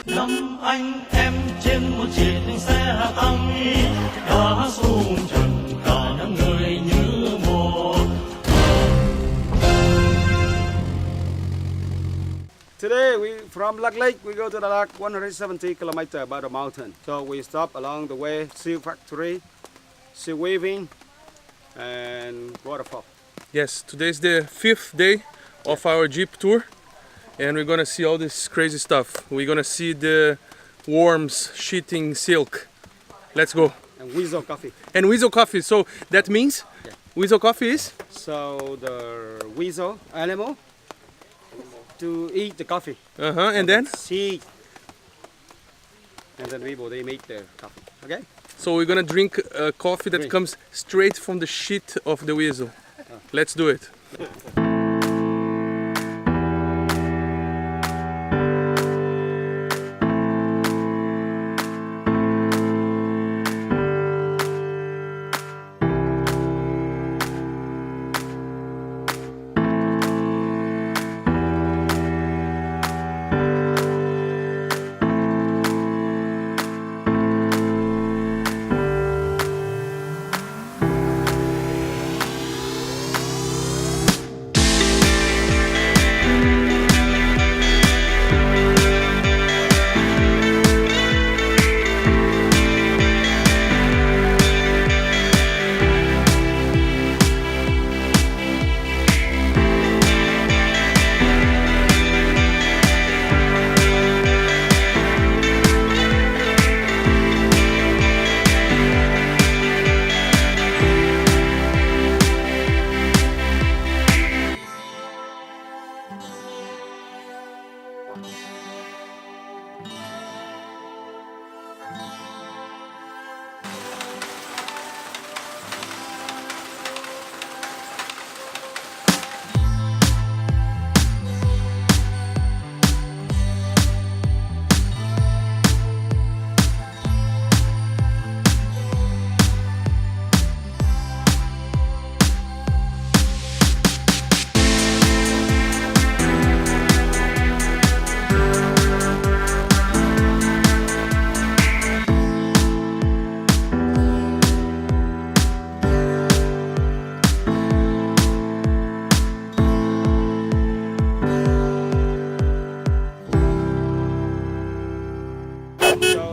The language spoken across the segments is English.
Năm anh em trên một chiếc xe tăng đã sung trần cả năm người như một. Today from Lak Lake we go to Dalat 170 kilometers above the mountain. So we stop along the way, seal factory, seal weaving, and waterfall. Yes, today's the 5th day of our Jeep tour, and we're gonna see all this crazy stuff. We're gonna see the worms sheeting silk. Let's go. And Weasel Coffee. And Weasel Coffee, so that means Weasel Coffee is? So the weasel animal to eat the coffee. And then? See. And then people, they make their coffee, okay? So we're gonna drink coffee that comes straight from the sheet of the weasel. Let's do it.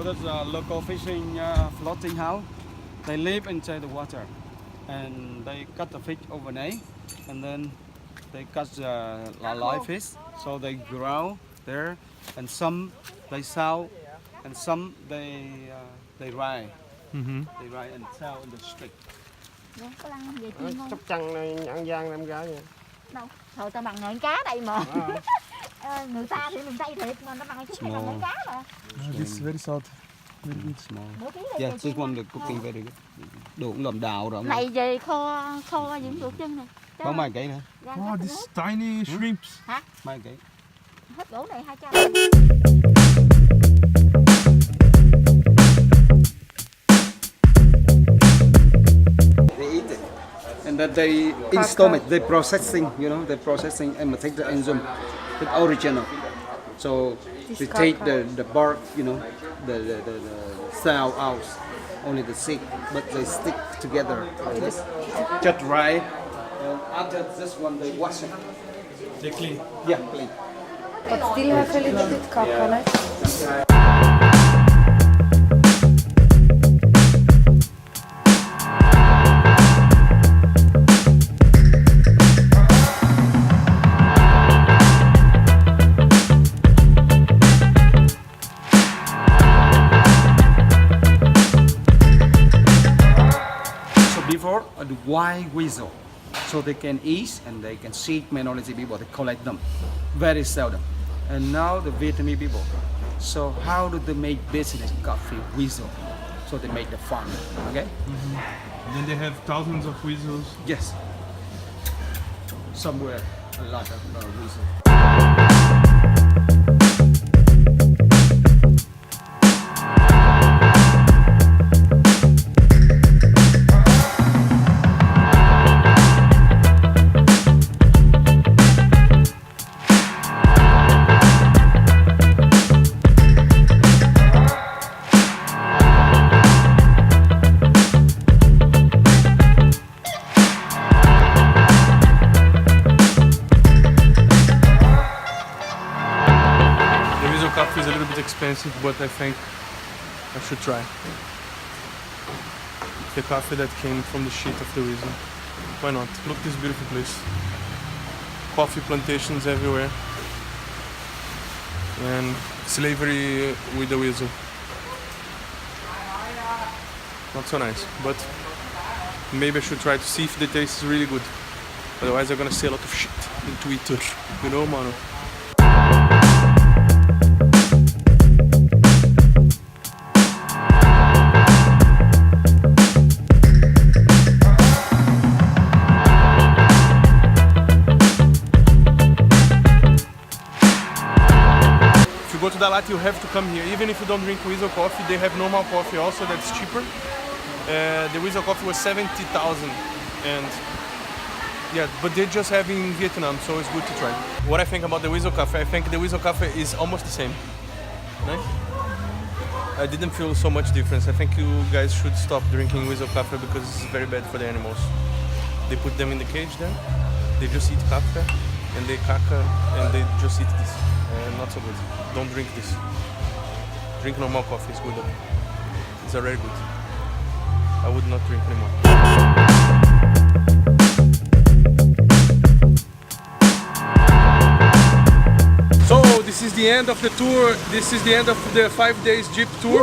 There's a local fishing floating house. They live inside the water, and they cut the fish overnight, and then they catch live fish. So they grow there, and some they sell, and some they ride. They ride and sell in the street. Có lăng về chim không? Sóc Trăng ăn gian làm gái vậy. Đâu, thôi tao bằng ngọn cá đây mà. Người ta thì mình say thiệt mà nó bằng chút bằng ngọn cá mà. This is very salt. Very good, small. Nửa ký Yeah, this one the cooking very good. Đồ cũng làm đào rồi. Này về kho những ruột chân này. Có mấy cái nữa. Oh, these tiny shrimps. Hả? Mấy cái. Hết gỗ này 200. They eat it. And then they in stomach, they processing, you know, they processing and take the enzyme, the original. So they take the bark, you know, the cell out, only the seed, but they stick together like this. Just dry. After this one, they wash it. They clean. Yeah, clean. But still have a little bit coconut. Before the wild weasel, so they can eat and they can see minority people, they collect them very seldom. And now the Vietnamese people, so how do they make business coffee weasel? So they make the farm, okay? Then they have thousands of weasels. Yes, somewhere a lot of weasel. expensive, but I think I should try. The coffee that came from the sheet of the Weasel. Why not? Look at this beautiful place. Coffee plantations everywhere. And slavery with the Weasel. Not so nice, but maybe I should try to see if the taste is really good. Otherwise I'm gonna say a lot of shit in Twitter. You know, mano? Go to Dalat, you have to come here. Even if you don't drink Weasel Coffee, they have normal coffee also that's cheaper. The Weasel Coffee was 70,000, and yeah, but they just have in Vietnam, so it's good to try. What I think about the Weasel Coffee, I think the Weasel Coffee is almost the same. Nice. I didn't feel so much difference. I think you guys should stop drinking Weasel Coffee because it's very bad for the animals. They put them in the cage there, they just eat caca, and they caca, and they just eat this. Not so good. Don't drink this. Drink normal coffee, it's good. It's already good. I would not drink anymore. So this is the end of the tour. This is the end of the 5 days Jeep tour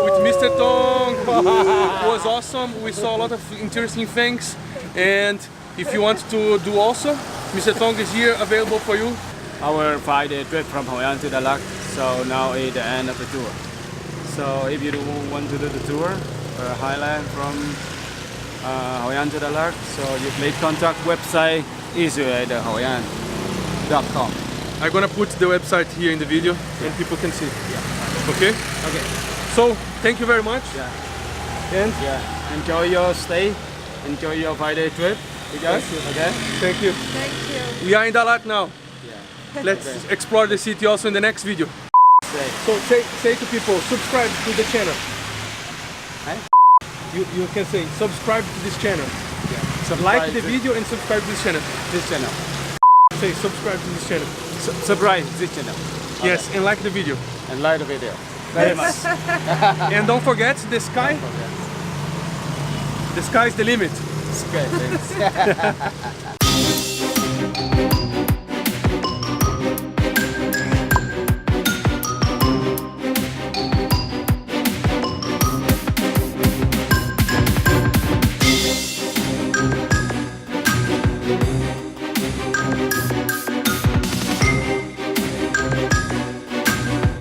with Mr. Thong. It was awesome. We saw a lot of interesting things. And if you want to do also, Mr. Thong is here available for you. Our 5-day trip from Hoi An to Dalat, so now is the end of the tour. So if you want to do the tour, Highland from Hoi An to Dalat, so you please contact website Easyrider.com. I'm gonna put the website here in the video and people can see. Yeah. Okay? Okay. So thank you very much. Yeah. And Yeah. Enjoy your stay. Enjoy your 5-day trip. You guys. Okay. thank you. Thank you. We are in Dalat now. Yeah. Let's explore the city also in the next video. So say to people, subscribe to the channel. Huh? You can say subscribe to this channel. Yeah. Like the video and subscribe to this channel. This channel. Say subscribe to this channel. Subscribe this channel. Yes, and like the video. And like the video. Very much. And don't forget the sky. The sky is the limit. Okay, thanks.